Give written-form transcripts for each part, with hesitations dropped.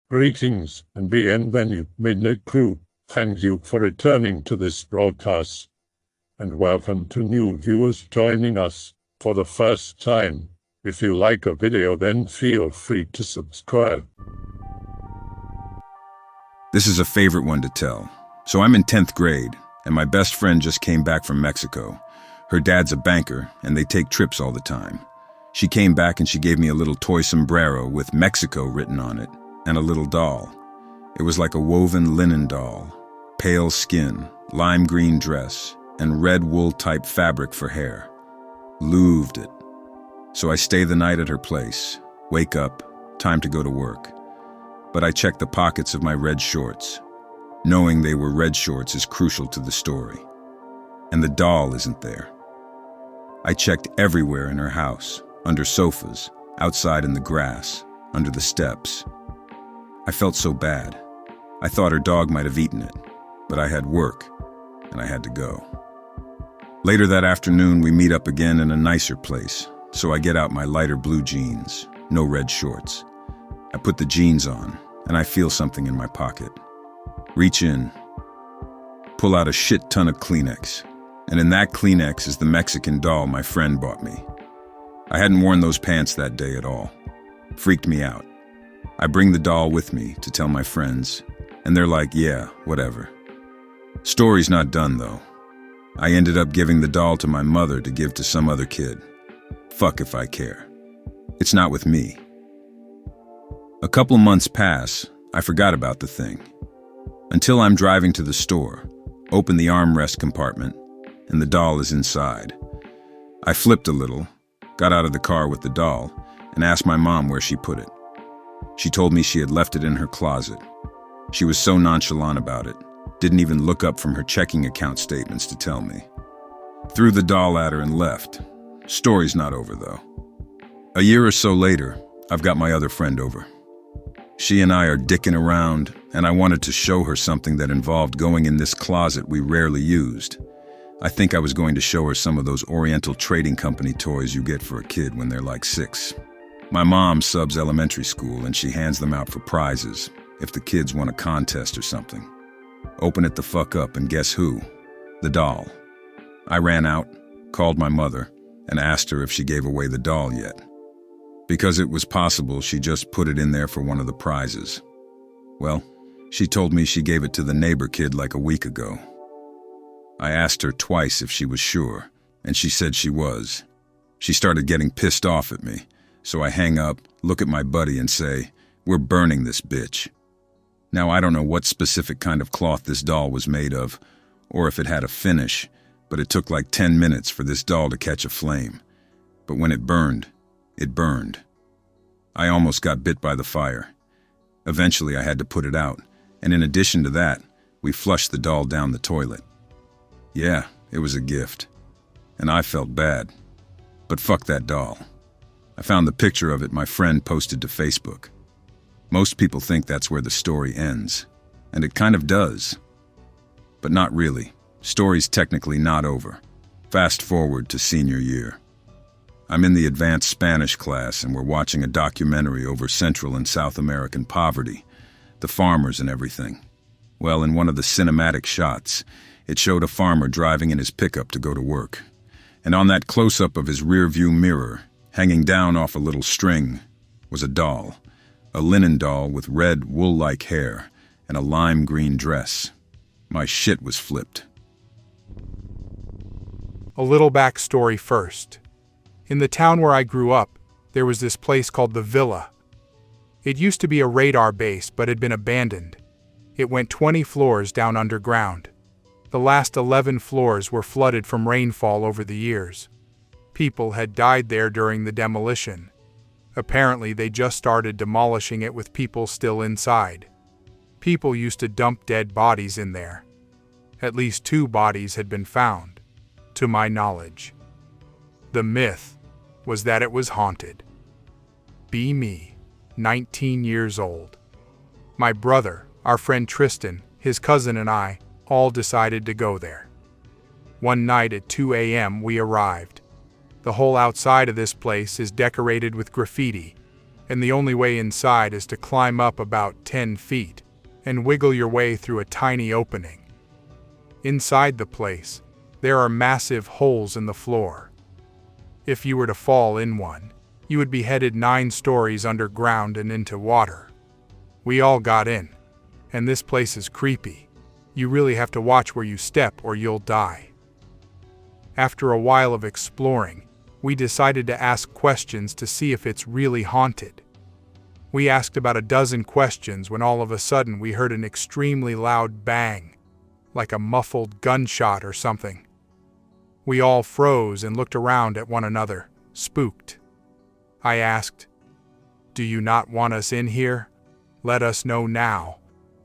Greetings and bienvenue, Midnight Crew. Thank you for returning to this broadcast, and welcome to new viewers joining us for the first time. If you like a video, then feel free to subscribe. This is a favorite one to tell. So I'm in 10th grade, and my best friend just came back from Mexico. Her dad's a banker, and they take trips all the time. She came back and she gave me a little toy sombrero with Mexico written on it, and a little doll. It was like a woven linen doll, pale skin, lime green dress, and red wool-type fabric for hair. Louved it. So I stay the night at her place, wake up, time to go to work. But I check the pockets of my red shorts. Knowing they were red shorts is crucial to the story. And the doll isn't there. I checked everywhere in her house, under sofas, outside in the grass, under the steps. I felt so bad. I thought her dog might have eaten it, but I had work, and I had to go. Later that afternoon, we meet up again in a nicer place, so I get out my lighter blue jeans, no red shorts. I put the jeans on, and I feel something in my pocket. Reach in, pull out a shit ton of Kleenex, and in that Kleenex is the Mexican doll my friend bought me. I hadn't worn those pants that day at all. Freaked me out. I bring the doll with me to tell my friends, and they're like, yeah, whatever. Story's not done, though. I ended up giving the doll to my mother to give to some other kid. Fuck if I care. It's not with me. A couple months pass, I forgot about the thing. Until I'm driving to the store, open the armrest compartment, and the doll is inside. I flipped a little, got out of the car with the doll, and asked my mom where she put it. She told me she had left it in her closet. She was so nonchalant about it, didn't even look up from her checking account statements to tell me. Threw the doll at her and left. Story's not over, though. A year or so later, I've got my other friend over. She and I are dicking around, and I wanted to show her something that involved going in this closet we rarely used. I think I was going to show her some of those Oriental Trading Company toys you get for a kid when they're like 6. My mom subs elementary school, and she hands them out for prizes if the kids won a contest or something. Open it the fuck up, and guess who? The doll. I ran out, called my mother, and asked her if she gave away the doll yet. Because it was possible she just put it in there for one of the prizes. Well, she told me she gave it to the neighbor kid like a week ago. I asked her twice if she was sure, and she said she was. She started getting pissed off at me, so I hang up, look at my buddy and say, "We're burning this bitch." Now I don't know what specific kind of cloth this doll was made of, or if it had a finish, but it took like 10 minutes for this doll to catch a flame. But when it burned, it burned. I almost got bit by the fire. Eventually I had to put it out, and in addition to that, we flushed the doll down the toilet. Yeah, it was a gift, and I felt bad. But fuck that doll. I found the picture of it my friend posted to Facebook. Most people think that's where the story ends, and it kind of does. But not really. Story's technically not over. Fast forward to senior year. I'm in the advanced Spanish class, and we're watching a documentary over Central and South American poverty, the farmers and everything. Well, in one of the cinematic shots, it showed a farmer driving in his pickup to go to work. And on that close-up of his rear-view mirror, hanging down off a little string, was a doll. A linen doll with red, wool-like hair and a lime green dress. My shit was flipped. A little backstory first. In the town where I grew up, there was this place called the Villa. It used to be a radar base, but had been abandoned. It went 20 floors down underground. The last 11 floors were flooded from rainfall over the years. People had died there during the demolition. Apparently, they just started demolishing it with people still inside. People used to dump dead bodies in there. At least 2 bodies had been found, to my knowledge. The myth was that it was haunted. Be me, 19 years old. My brother, our friend Tristan, his cousin and I all decided to go there. One night at 2 a.m. we arrived. The whole outside of this place is decorated with graffiti. and the only way inside is to climb up about 10 feet and wiggle your way through a tiny opening. Inside the place, there are massive holes in the floor. If you were to fall in one, you would be headed 9 stories underground and into water. We all got in, and this place is creepy. You really have to watch where you step or you'll die. After a while of exploring, we decided to ask questions to see if it's really haunted. We asked about a dozen questions when all of a sudden we heard an extremely loud bang, like a muffled gunshot or something. We all froze and looked around at one another, spooked. I asked, "Do you not want us in here? Let us know now,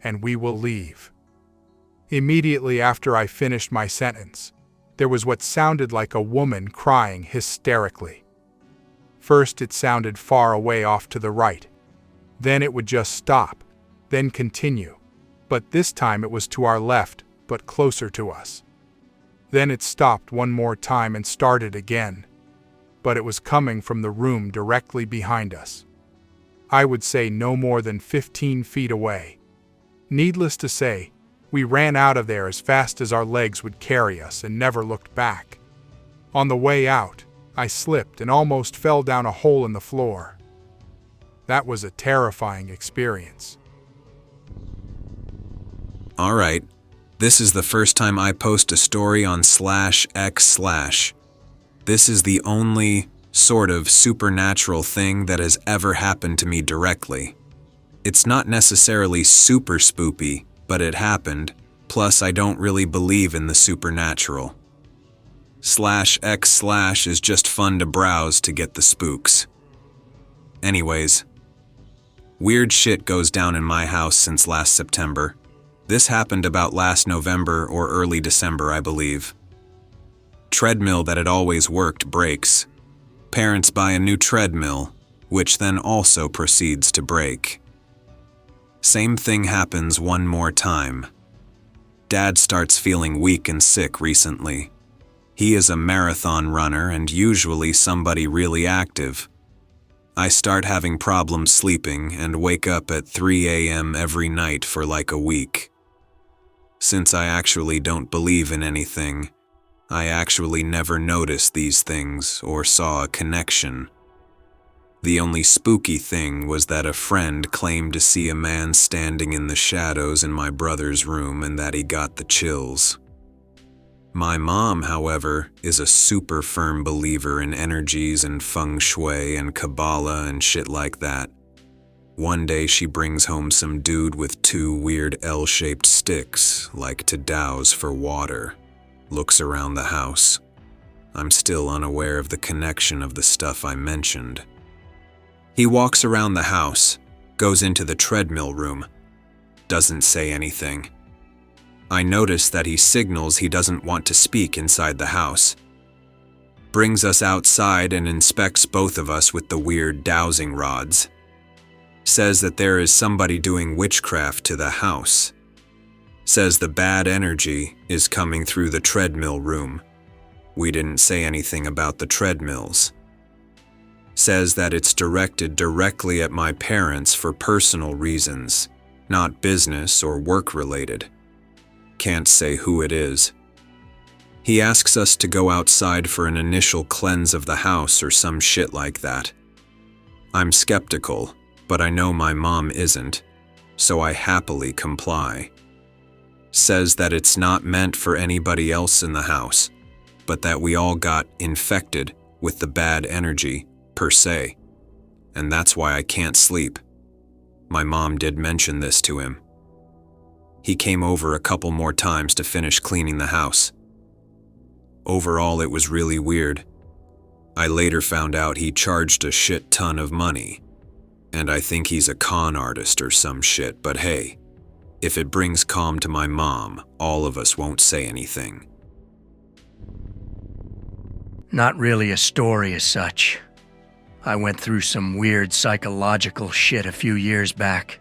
and we will leave." Immediately after I finished my sentence, there was what sounded like a woman crying hysterically. First it sounded far away off to the right. Then it would just stop, then continue. But this time it was to our left, but closer to us. Then it stopped one more time and started again. But it was coming from the room directly behind us. I would say no more than 15 feet away. Needless to say, we ran out of there as fast as our legs would carry us and never looked back. On the way out, I slipped and almost fell down a hole in the floor. That was a terrifying experience. All right, this is the first time I post a story on /x/. This is the only sort of supernatural thing that has ever happened to me directly. It's not necessarily super spoopy, but it happened, plus I don't really believe in the supernatural. /x/ is just fun to browse to get the spooks. Anyways, weird shit goes down in my house since last September. This happened about last November or early December, I believe. Treadmill that had always worked breaks. Parents buy a new treadmill, which then also proceeds to break. Same thing happens one more time. Dad starts feeling weak and sick recently. He is a marathon runner and usually somebody really active. I start having problems sleeping and wake up at 3 a.m. every night for like a week. Since I actually don't believe in anything, I actually never noticed these things or saw a connection. The only spooky thing was that a friend claimed to see a man standing in the shadows in my brother's room and that he got the chills. My mom, however, is a super firm believer in energies and feng shui and Kabbalah and shit like that. One day she brings home some dude with 2 weird L-shaped sticks, like to douse for water. Looks around the house. I'm still unaware of the connection of the stuff I mentioned. He walks around the house, goes into the treadmill room, doesn't say anything. I notice that he signals he doesn't want to speak inside the house. Brings us outside and inspects both of us with the weird dowsing rods. Says that there is somebody doing witchcraft to the house. Says the bad energy is coming through the treadmill room. We didn't say anything about the treadmills. Says that it's directed directly at my parents for personal reasons, not business or work related. Can't say who it is. He asks us to go outside for an initial cleanse of the house or some shit like that. I'm skeptical, but I know my mom isn't, so I happily comply. Says that it's not meant for anybody else in the house, but that we all got infected with the bad energy, per se, and that's why I can't sleep. My mom did mention this to him. He came over a couple more times to finish cleaning the house. Overall, it was really weird. I later found out he charged a shit ton of money, and I think he's a con artist or some shit, but hey, if it brings calm to my mom, all of us won't say anything. Not really a story as such. I went through some weird psychological shit a few years back.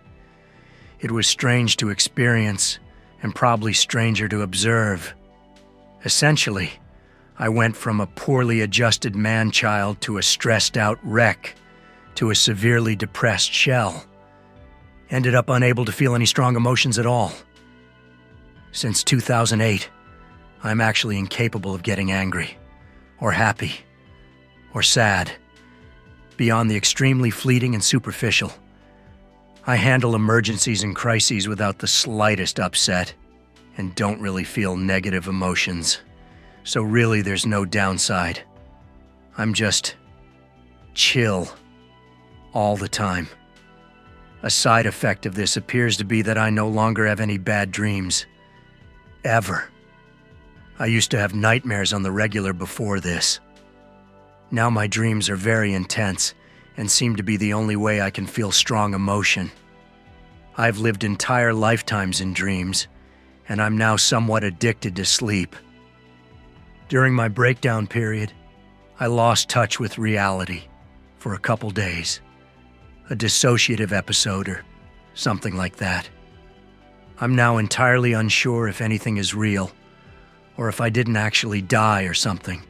It was strange to experience, and probably stranger to observe. Essentially, I went from a poorly adjusted man-child to a stressed-out wreck, to a severely depressed shell. Ended up unable to feel any strong emotions at all. Since 2008, I'm actually incapable of getting angry, or happy, or sad, beyond the extremely fleeting and superficial. I handle emergencies and crises without the slightest upset, and don't really feel negative emotions. So really there's no downside. I'm just chill all the time. A side effect of this appears to be that I no longer have any bad dreams. Ever. I used to have nightmares on the regular before this. Now my dreams are very intense and seem to be the only way I can feel strong emotion. I've lived entire lifetimes in dreams, and I'm now somewhat addicted to sleep. During my breakdown period, I lost touch with reality for a couple days. A dissociative episode or something like that. I'm now entirely unsure if anything is real, or if I didn't actually die or something.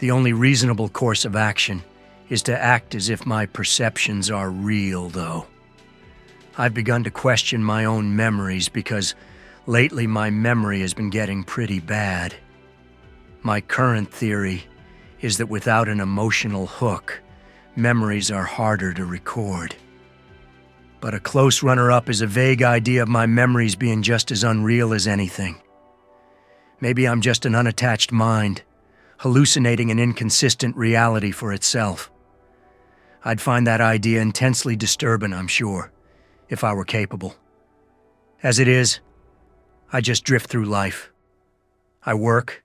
The only reasonable course of action is to act as if my perceptions are real, though. I've begun to question my own memories because lately my memory has been getting pretty bad. My current theory is that without an emotional hook, memories are harder to record. But a close runner-up is a vague idea of my memories being just as unreal as anything. Maybe I'm just an unattached mind, hallucinating an inconsistent reality for itself. I'd find that idea intensely disturbing, I'm sure, if I were capable. As it is, I just drift through life. I work,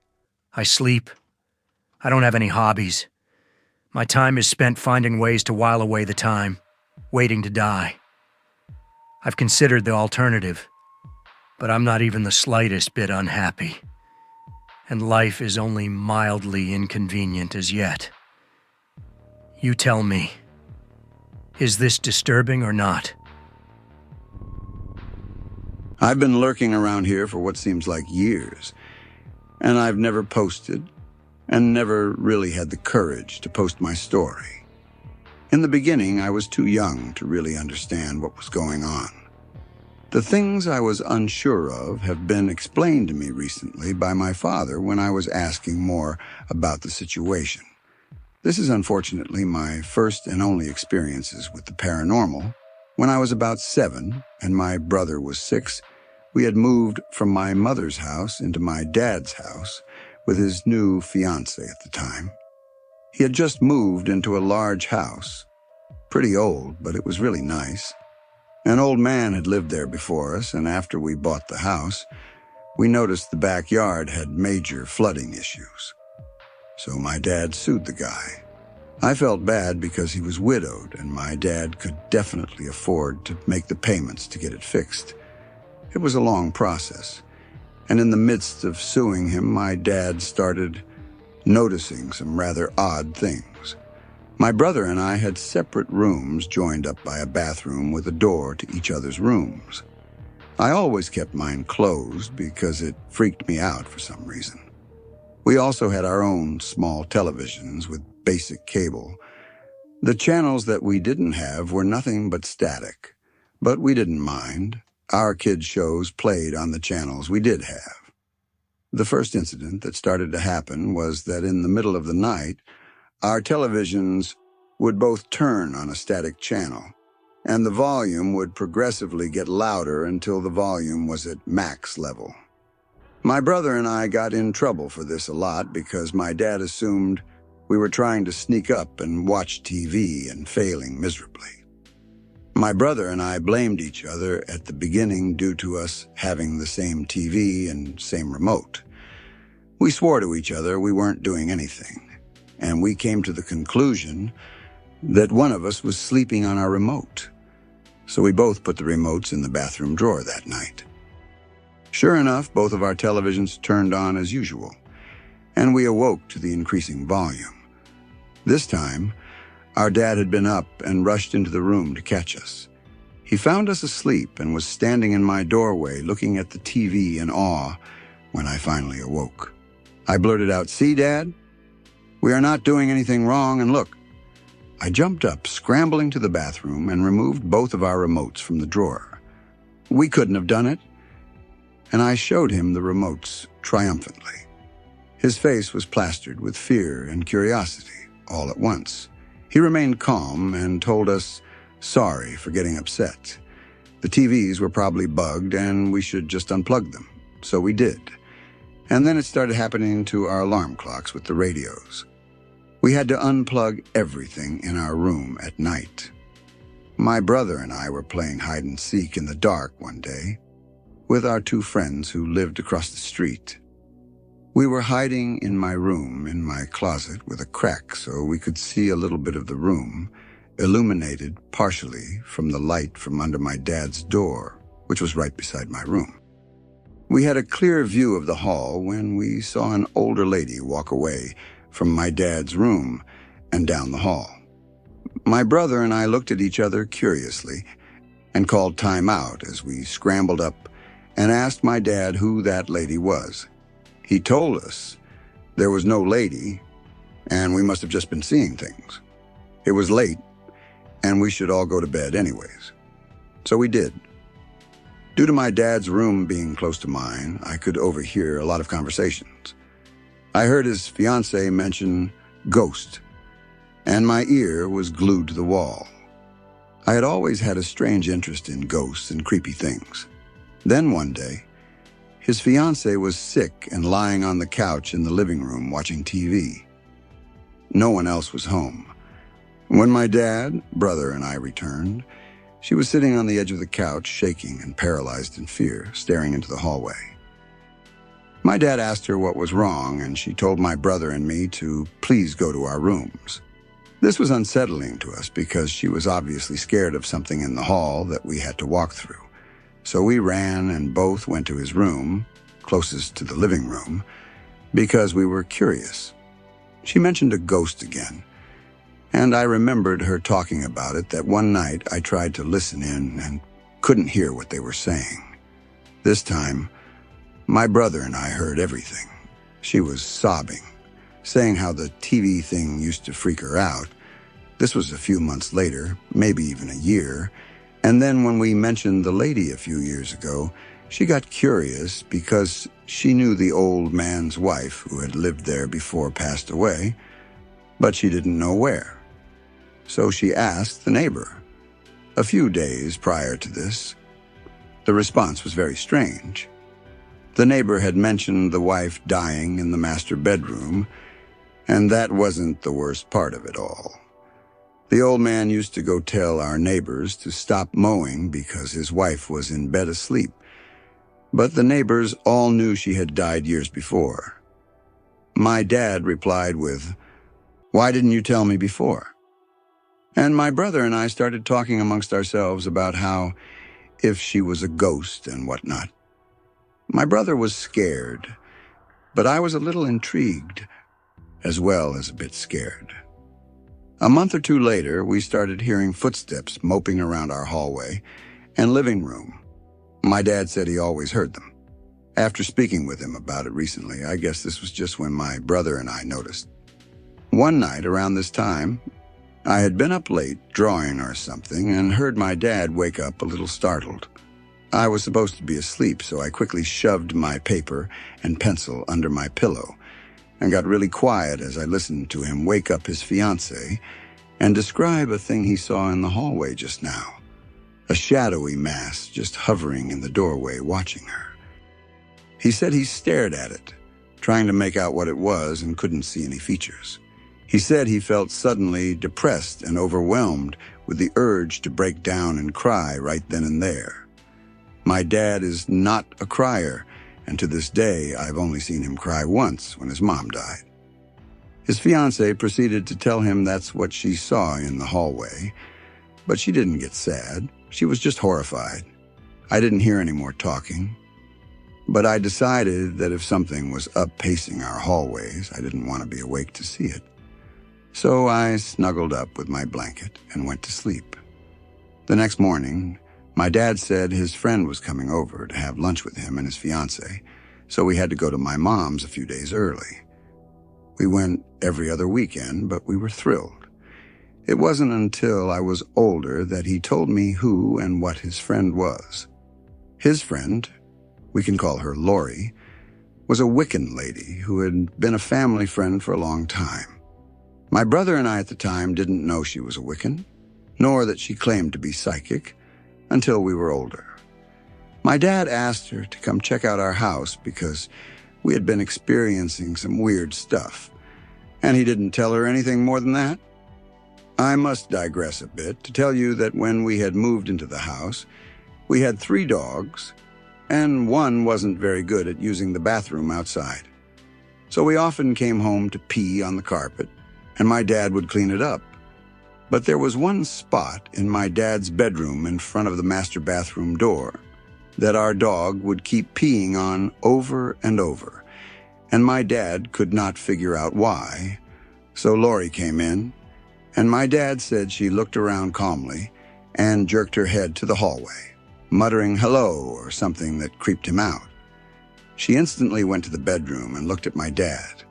I sleep, I don't have any hobbies. My time is spent finding ways to while away the time, waiting to die. I've considered the alternative, but I'm not even the slightest bit unhappy. And life is only mildly inconvenient as yet. You tell me, is this disturbing or not? I've been lurking around here for what seems like years, and I've never posted, and never really had the courage to post my story. In the beginning, I was too young to really understand what was going on. The things I was unsure of have been explained to me recently by my father when I was asking more about the situation. This is unfortunately my first and only experiences with the paranormal. When I was about 7 and my brother was 6, we had moved from my mother's house into my dad's house with his new fiancée at the time. He had just moved into a large house, pretty old, but it was really nice. An old man had lived there before us, and after we bought the house, we noticed the backyard had major flooding issues. So my dad sued the guy. I felt bad because he was widowed, and my dad could definitely afford to make the payments to get it fixed. It was a long process. And in the midst of suing him, my dad started noticing some rather odd things. My brother and I had separate rooms joined up by a bathroom with a door to each other's rooms. I always kept mine closed because it freaked me out for some reason. We also had our own small televisions with basic cable. The channels that we didn't have were nothing but static, but we didn't mind. Our kids' shows played on the channels we did have. The first incident that started to happen was that in the middle of the night, our televisions would both turn on a static channel, and the volume would progressively get louder until the volume was at max level. My brother and I got in trouble for this a lot because my dad assumed we were trying to sneak up and watch TV and failing miserably. My brother and I blamed each other at the beginning due to us having the same TV and same remote. We swore to each other we weren't doing anything, and we came to the conclusion that one of us was sleeping on our remote. So we both put the remotes in the bathroom drawer that night. Sure enough, both of our televisions turned on as usual, and we awoke to the increasing volume. This time, our dad had been up and rushed into the room to catch us. He found us asleep and was standing in my doorway looking at the TV in awe when I finally awoke. I blurted out, "See, Dad? We are not doing anything wrong, and look, I jumped up, scrambling to the bathroom, and removed both of our remotes from the drawer. We couldn't have done it, and I showed him the remotes triumphantly. His face was plastered with fear and curiosity all at once. He remained calm and told us sorry for getting upset. The TVs were probably bugged and we should just unplug them. So we did. And then it started happening to our alarm clocks with the radios. We had to unplug everything in our room at night. My brother and I were playing hide and seek in the dark one day with our two friends who lived across the street. We were hiding in my room, in my closet, with a crack so we could see a little bit of the room, illuminated partially from the light from under my dad's door, which was right beside my room. We had a clear view of the hall when we saw an older lady walk away from my dad's room and down the hall. My brother and I looked at each other curiously and called time out as we scrambled up and asked my dad who that lady was. He told us there was no lady, and we must have just been seeing things. It was late, and we should all go to bed anyways. So we did. Due to my dad's room being close to mine, I could overhear a lot of conversations. I heard his fiancée mention ghost, and my ear was glued to the wall. I had always had a strange interest in ghosts and creepy things. Then one day, his fiancée was sick and lying on the couch in the living room watching TV. No one else was home. When my dad, brother, and I returned, she was sitting on the edge of the couch, shaking and paralyzed in fear, staring into the hallway. My dad asked her what was wrong, and she told my brother and me to please go to our rooms. This was unsettling to us because she was obviously scared of something in the hall that we had to walk through. So we ran and both went to his room, closest to the living room, because we were curious. She mentioned a ghost again, and I remembered her talking about it that one night I tried to listen in and couldn't hear what they were saying. This time, my brother and I heard everything. She was sobbing, saying how the TV thing used to freak her out. This was a few months later, maybe even a year. And then when we mentioned the lady a few years ago, she got curious because she knew the old man's wife who had lived there before passed away, but she didn't know where. So she asked the neighbor. A few days prior to this, the response was very strange. The neighbor had mentioned the wife dying in the master bedroom, and that wasn't the worst part of it all. The old man used to go tell our neighbors to stop mowing because his wife was in bed asleep. But the neighbors all knew she had died years before. My dad replied with, "Why didn't you tell me before?" And my brother and I started talking amongst ourselves about how if she was a ghost and whatnot. My brother was scared, but I was a little intrigued, as well as a bit scared. A month or two later, we started hearing footsteps moping around our hallway and living room. My dad said he always heard them. After speaking with him about it recently, I guess this was just when my brother and I noticed. One night around this time, I had been up late drawing or something and heard my dad wake up a little startled. I was supposed to be asleep, so I quickly shoved my paper and pencil under my pillow and got really quiet as I listened to him wake up his fiancée and describe a thing he saw in the hallway just now. A shadowy mass just hovering in the doorway watching her. He said he stared at it, trying to make out what it was and couldn't see any features. He said he felt suddenly depressed and overwhelmed with the urge to break down and cry right then and there. My dad is not a crier, and to this day, I've only seen him cry once when his mom died. His fiancée proceeded to tell him that's what she saw in the hallway, but she didn't get sad. She was just horrified. I didn't hear any more talking, but I decided that if something was up pacing our hallways, I didn't want to be awake to see it. So I snuggled up with my blanket and went to sleep. The next morning, my dad said his friend was coming over to have lunch with him and his fiancée, so we had to go to my mom's a few days early. We went every other weekend, but we were thrilled. It wasn't until I was older that he told me who and what his friend was. His friend, we can call her Lori, was a Wiccan lady who had been a family friend for a long time. My brother and I at the time didn't know she was a Wiccan, nor that she claimed to be psychic, until we were older. My dad asked her to come check out our house because we had been experiencing some weird stuff, and he didn't tell her anything more than that. I must digress a bit to tell you that when we had moved into the house, we had 3 dogs, and one wasn't very good at using the bathroom outside. So we often came home to pee on the carpet, and my dad would clean it up. But there was one spot in my dad's bedroom in front of the master bathroom door that our dog would keep peeing on over and over, and my dad could not figure out why. So Lori came in, and my dad said she looked around calmly and jerked her head to the hallway, muttering hello or something that creeped him out. She instantly went to the bedroom and looked at my dad.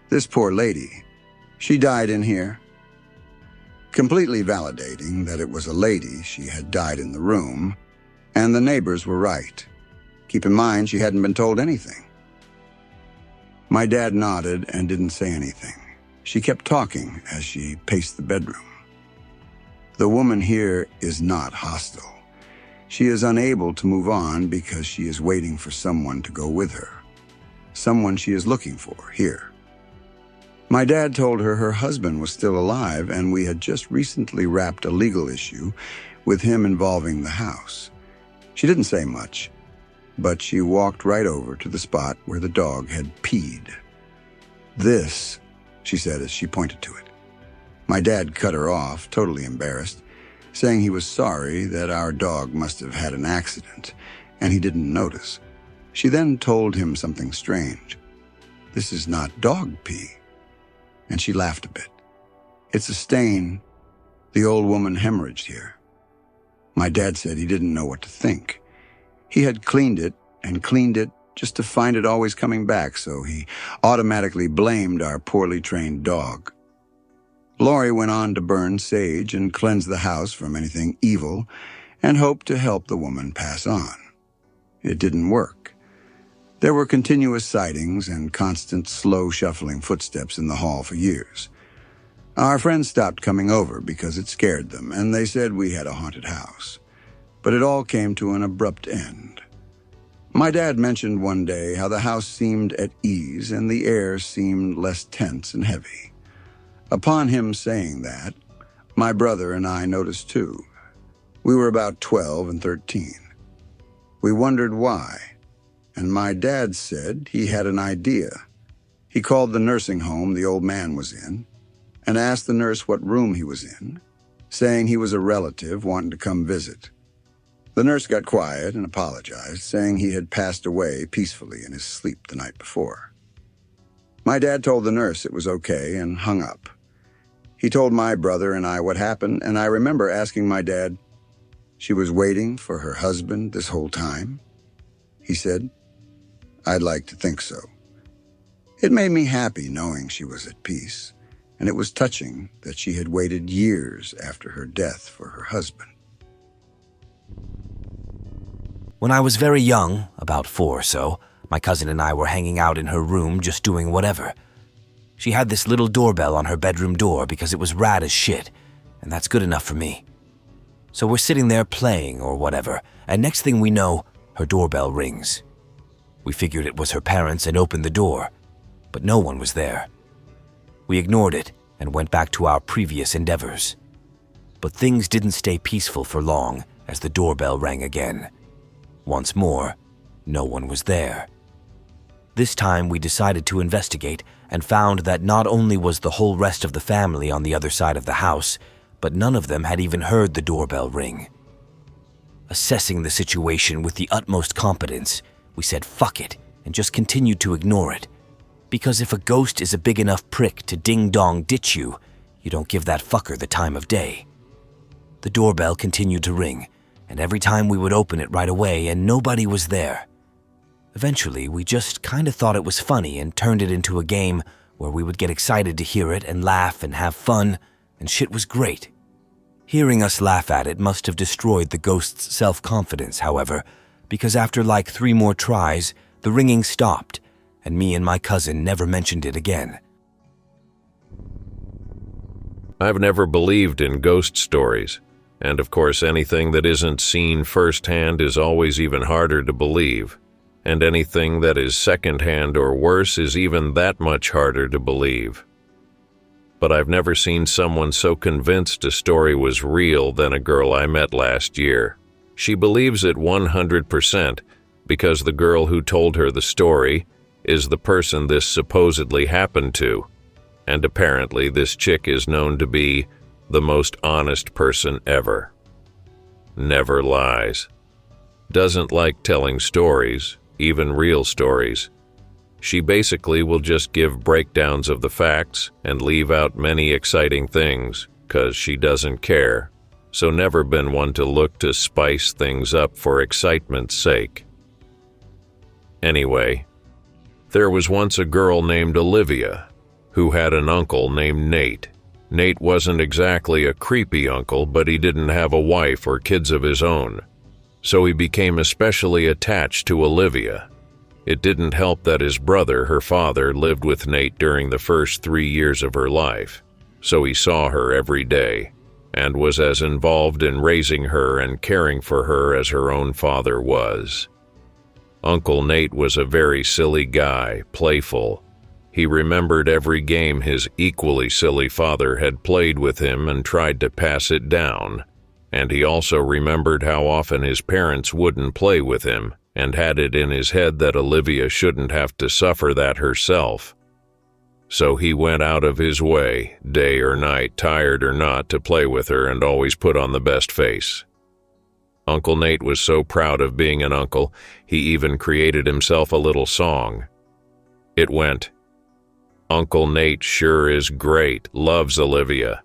This poor lady, she died in here. Completely validating that it was a lady, she had died in the room, and the neighbors were right. Keep in mind, she hadn't been told anything. My dad nodded and didn't say anything. She kept talking as she paced the bedroom. The woman here is not hostile. She is unable to move on because she is waiting for someone to go with her. Someone she is looking for here. My dad told her husband was still alive, and we had just recently wrapped a legal issue with him involving the house. She didn't say much, but she walked right over to the spot where the dog had peed. "This," she said as she pointed to it. My dad cut her off, totally embarrassed, saying he was sorry that our dog must have had an accident, and he didn't notice. She then told him something strange. "This is not dog pee." And she laughed a bit. "It's a stain. The old woman hemorrhaged here." My dad said he didn't know what to think. He had cleaned it and cleaned it just to find it always coming back, so he automatically blamed our poorly trained dog. Lori went on to burn sage and cleanse the house from anything evil and hoped to help the woman pass on. It didn't work. There were continuous sightings and constant slow shuffling footsteps in the hall for years. Our friends stopped coming over because it scared them, and they said we had a haunted house. But it all came to an abrupt end. My dad mentioned one day how the house seemed at ease and the air seemed less tense and heavy. Upon him saying that, my brother and I noticed too. We were about 12 and 13. We wondered why, and my dad said he had an idea. He called the nursing home the old man was in and asked the nurse what room he was in, saying he was a relative wanting to come visit. The nurse got quiet and apologized, saying he had passed away peacefully in his sleep the night before. My dad told the nurse it was okay and hung up. He told my brother and I what happened, and I remember asking my dad, "She was waiting for her husband this whole time?" He said, "I'd like to think so." It made me happy knowing she was at peace, and it was touching that she had waited years after her death for her husband. When I was very young, about 4 or so, my cousin and I were hanging out in her room just doing whatever. She had this little doorbell on her bedroom door because it was rad as shit, and that's good enough for me. So we're sitting there playing or whatever, and next thing we know, her doorbell rings. We figured it was her parents and opened the door, but no one was there. We ignored it and went back to our previous endeavors. But things didn't stay peaceful for long as the doorbell rang again. Once more, no one was there. This time we decided to investigate and found that not only was the whole rest of the family on the other side of the house, but none of them had even heard the doorbell ring. Assessing the situation with the utmost competence, we said fuck it and just continued to ignore it. Because if a ghost is a big enough prick to ding-dong ditch you, you don't give that fucker the time of day. The doorbell continued to ring, and every time we would open it right away and nobody was there. Eventually, we just kind of thought it was funny and turned it into a game where we would get excited to hear it and laugh and have fun and shit was great. Hearing us laugh at it must have destroyed the ghost's self-confidence, however, because after like 3 more tries, the ringing stopped, and me and my cousin never mentioned it again. I've never believed in ghost stories, and of course anything that isn't seen firsthand is always even harder to believe, and anything that is secondhand or worse is even that much harder to believe. But I've never seen someone so convinced a story was real than a girl I met last year. She believes it 100% because the girl who told her the story is the person this supposedly happened to, and apparently this chick is known to be the most honest person ever. Never lies. Doesn't like telling stories, even real stories. She basically will just give breakdowns of the facts and leave out many exciting things, 'cause she doesn't care. So never been one to look to spice things up for excitement's sake. Anyway, there was once a girl named Olivia who had an uncle named Nate. Nate wasn't exactly a creepy uncle, but he didn't have a wife or kids of his own, so he became especially attached to Olivia. It didn't help that his brother, her father, lived with Nate during the first 3 years of her life, so he saw her every day and was as involved in raising her and caring for her as her own father was. Uncle Nate was a very silly guy, playful. He remembered every game his equally silly father had played with him and tried to pass it down, and he also remembered how often his parents wouldn't play with him, and had it in his head that Olivia shouldn't have to suffer that herself. So he went out of his way, day or night, tired or not, to play with her and always put on the best face. Uncle Nate was so proud of being an uncle, he even created himself a little song. It went, "Uncle Nate sure is great, loves Olivia.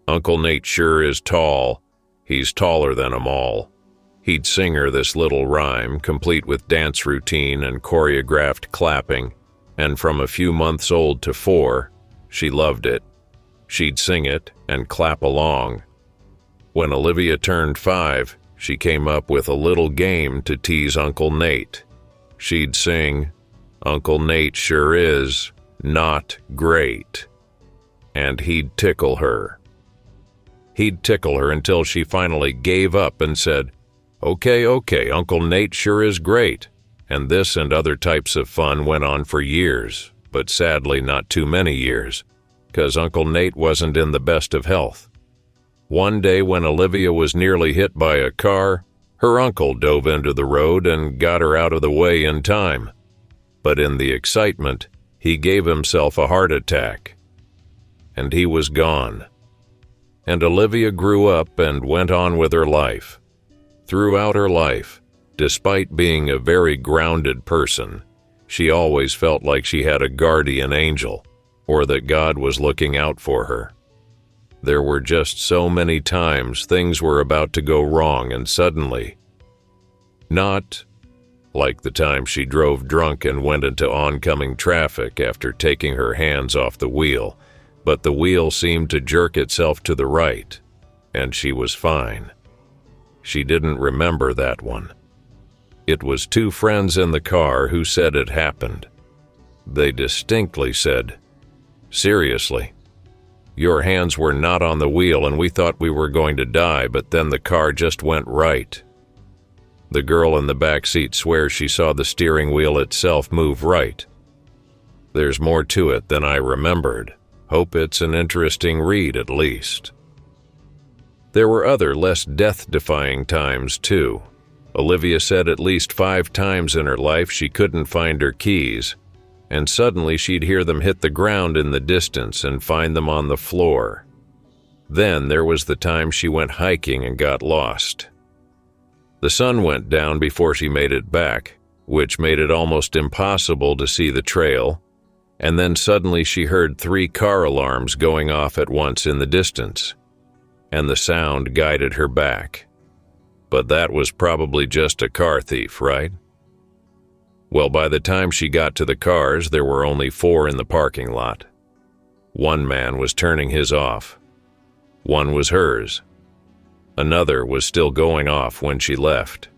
Uncle Nate sure is tall, he's taller than 'em all." He'd sing her this little rhyme, complete with dance routine and choreographed clapping, and from a few months old to 4, she loved it. She'd sing it and clap along. When Olivia turned 5, she came up with a little game to tease Uncle Nate. She'd sing, "Uncle Nate sure is not great," and he'd tickle her. He'd tickle her until she finally gave up and said, Okay, Uncle Nate sure is great." And this and other types of fun went on for years, but sadly not too many years, 'cause Uncle Nate wasn't in the best of health. One day when Olivia was nearly hit by a car, her uncle dove into the road and got her out of the way in time. But in the excitement, he gave himself a heart attack, and he was gone. And Olivia grew up and went on with her life. Throughout her life, despite being a very grounded person, she always felt like she had a guardian angel, or that God was looking out for her. There were just so many times things were about to go wrong, and suddenly, not like the time she drove drunk and went into oncoming traffic after taking her hands off the wheel, but the wheel seemed to jerk itself to the right, and she was fine. She didn't remember that one. It was 2 friends in the car who said it happened. They distinctly said, "Seriously, your hands were not on the wheel and we thought we were going to die, but then the car just went right." The girl in the back seat swears she saw the steering wheel itself move right. There's more to it than I remembered. Hope it's an interesting read at least. There were other less death-defying times too. Olivia said at least 5 times in her life she couldn't find her keys, and suddenly she'd hear them hit the ground in the distance and find them on the floor. Then there was the time she went hiking and got lost. The sun went down before she made it back, which made it almost impossible to see the trail, and then suddenly she heard 3 car alarms going off at once in the distance, and the sound guided her back. But that was probably just a car thief, right? Well, by the time she got to the cars, there were only 4 in the parking lot. One man was turning his off. One was hers. Another was still going off when she left.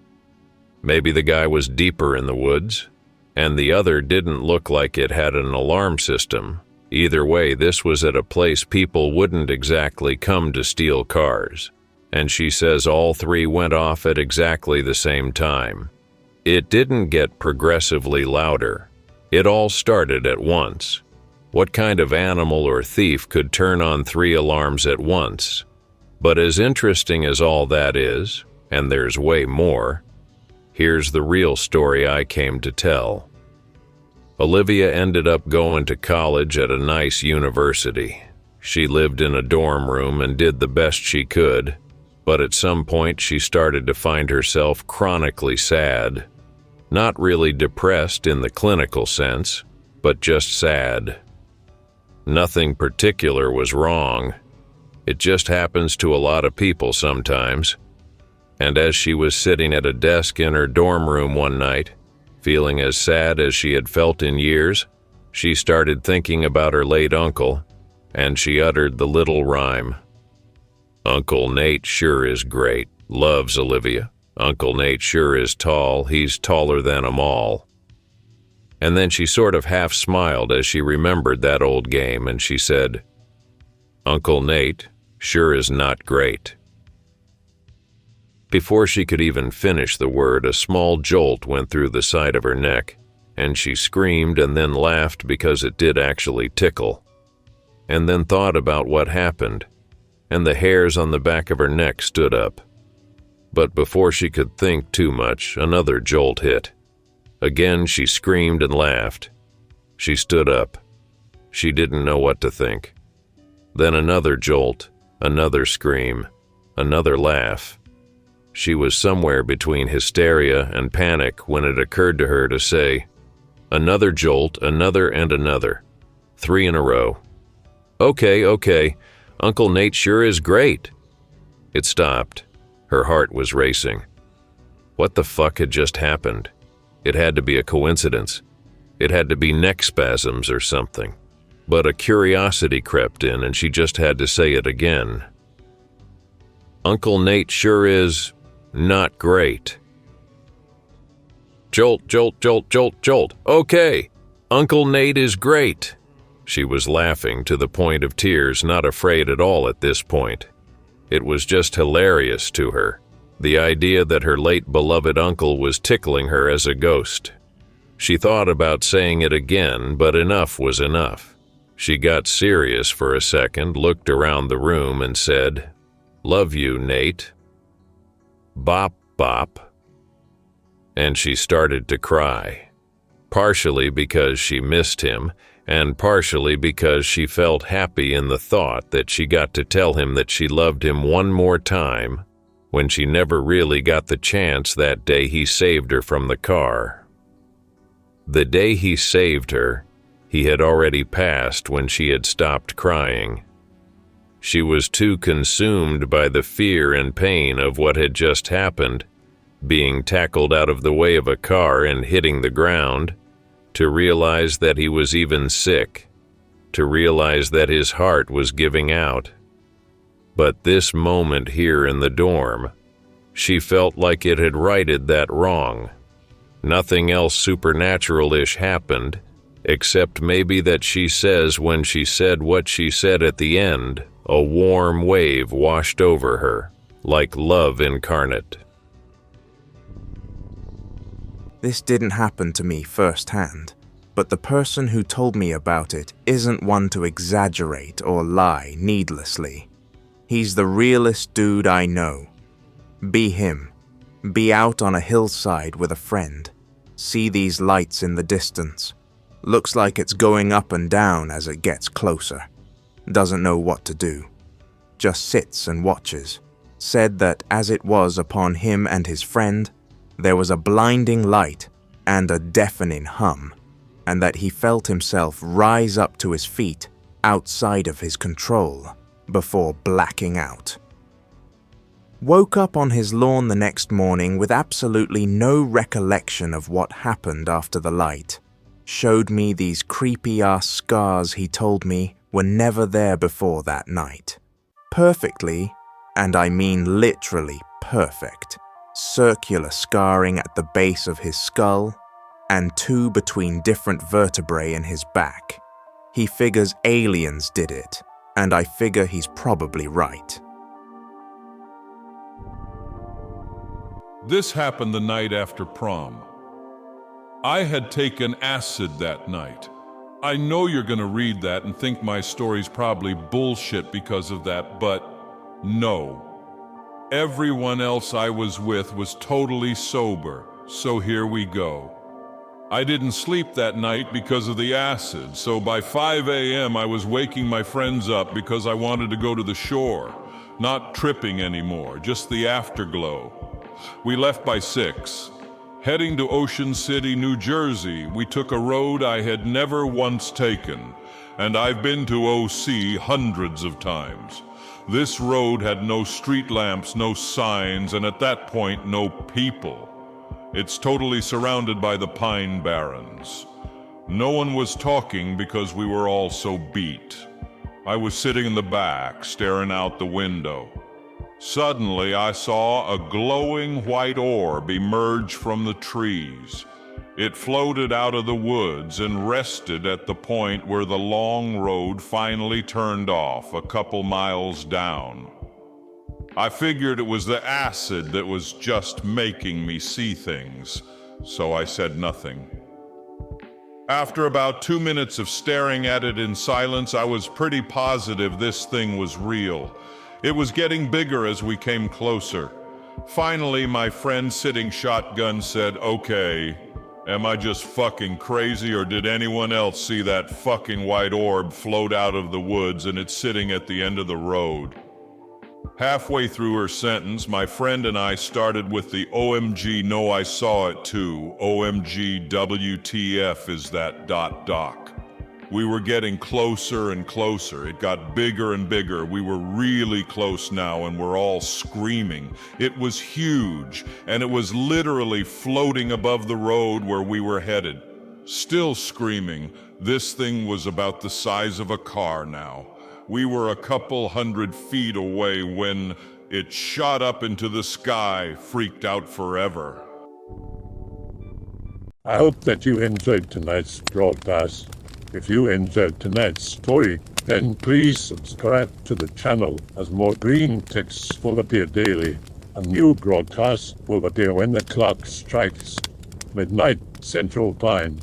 Maybe the guy was deeper in the woods, and the other didn't look like it had an alarm system. Either way, this was at a place people wouldn't exactly come to steal cars. And she says all three went off at exactly the same time. It didn't get progressively louder. It all started at once. What kind of animal or thief could turn on 3 alarms at once? But as interesting as all that is, and there's way more, here's the real story I came to tell. Olivia ended up going to college at a nice university. She lived in a dorm room and did the best she could, but at some point she started to find herself chronically sad. Not really depressed in the clinical sense, but just sad. Nothing particular was wrong. It just happens to a lot of people sometimes. And as she was sitting at a desk in her dorm room one night, feeling as sad as she had felt in years, she started thinking about her late uncle, and she uttered the little rhyme. Uncle Nate sure is great, loves Olivia. Uncle Nate sure is tall, he's taller than 'em all. And then she sort of half smiled as she remembered that old game, and she said, Uncle Nate sure is not great. Before she could even finish the word, a small jolt went through the side of her neck, and she screamed and then laughed because it did actually tickle, and then thought about what happened, and the hairs on the back of her neck stood up. But before she could think too much, another jolt hit. Again, she screamed and laughed. She stood up. She didn't know what to think. Then another jolt, another scream, another laugh. She was somewhere between hysteria and panic when it occurred to her to say, another jolt, another and another. 3 in a row. Okay, Uncle Nate sure is great. It stopped. Her heart was racing. What the fuck had just happened? It had to be a coincidence. It had to be neck spasms or something. But a curiosity crept in and she just had to say it again. Uncle Nate sure is not great. Jolt, jolt, jolt, jolt, jolt. Okay, Uncle Nate is great. She was laughing to the point of tears, not afraid at all at this point. It was just hilarious to her, the idea that her late beloved uncle was tickling her as a ghost. She thought about saying it again, but enough was enough. She got serious for a second, looked around the room and said, Love you, Nate. Bop, bop. And she started to cry, partially because she missed him, and partially because she felt happy in the thought that she got to tell him that she loved him one more time when she never really got the chance that day he saved her from the car. The day he saved her, he had already passed when she had stopped crying. She was too consumed by the fear and pain of what had just happened, being tackled out of the way of a car and hitting the ground, to realize that he was even sick, to realize that his heart was giving out. But this moment here in the dorm, she felt like it had righted that wrong. Nothing else supernatural-ish happened, except maybe that she says when she said what she said at the end, a warm wave washed over her, like love incarnate. This didn't happen to me firsthand, but the person who told me about it isn't one to exaggerate or lie needlessly. He's the realest dude I know. Be him. Be out on a hillside with a friend. See these lights in the distance. Looks like it's going up and down as it gets closer. Doesn't know what to do. Just sits and watches. Said that as it was upon him and his friend, there was a blinding light and a deafening hum, and that he felt himself rise up to his feet outside of his control before blacking out. Woke up on his lawn the next morning with absolutely no recollection of what happened after the light. Showed me these creepy-ass scars he told me were never there before that night. Perfectly, and I mean literally perfect. Circular scarring at the base of his skull, and 2 between different vertebrae in his back. He figures aliens did it, and I figure he's probably right. This happened the night after prom. I had taken acid that night. I know you're gonna read that and think my story's probably bullshit because of that, but no. Everyone else I was with was totally sober, so here we go. I didn't sleep that night because of the acid, so by 5 a.m. I was waking my friends up because I wanted to go to the shore. Not tripping anymore, just the afterglow. We left by 6. Heading to Ocean City, New Jersey, we took a road I had never once taken, and I've been to OC hundreds of times. This road had no street lamps, no signs, and at that point, no people. It's totally surrounded by the Pine Barrens. No one was talking because we were all so beat. I was sitting in the back, staring out the window. Suddenly, I saw a glowing white orb emerge from the trees. It floated out of the woods and rested at the point where the long road finally turned off a couple miles down. I figured it was the acid that was just making me see things, so I said nothing. After about 2 minutes of staring at it in silence, I was pretty positive this thing was real. It was getting bigger as we came closer. Finally, my friend sitting shotgun said, "Okay, am I just fucking crazy, or did anyone else see that fucking white orb float out of the woods and it's sitting at the end of the road?" Halfway through her sentence, my friend and I started with the OMG no I saw it too, OMG WTF is that ... We were getting closer and closer. It got bigger and bigger. We were really close now and we're all screaming. It was huge, and it was literally floating above the road where we were headed. Still screaming. This thing was about the size of a car now. We were a couple 100 feet away when it shot up into the sky, freaked out forever. I hope that you enjoyed tonight's broadcast. If you enjoyed tonight's story, then please subscribe to the channel, as more Greentext will appear daily. A new broadcast will appear when the clock strikes midnight Central Time.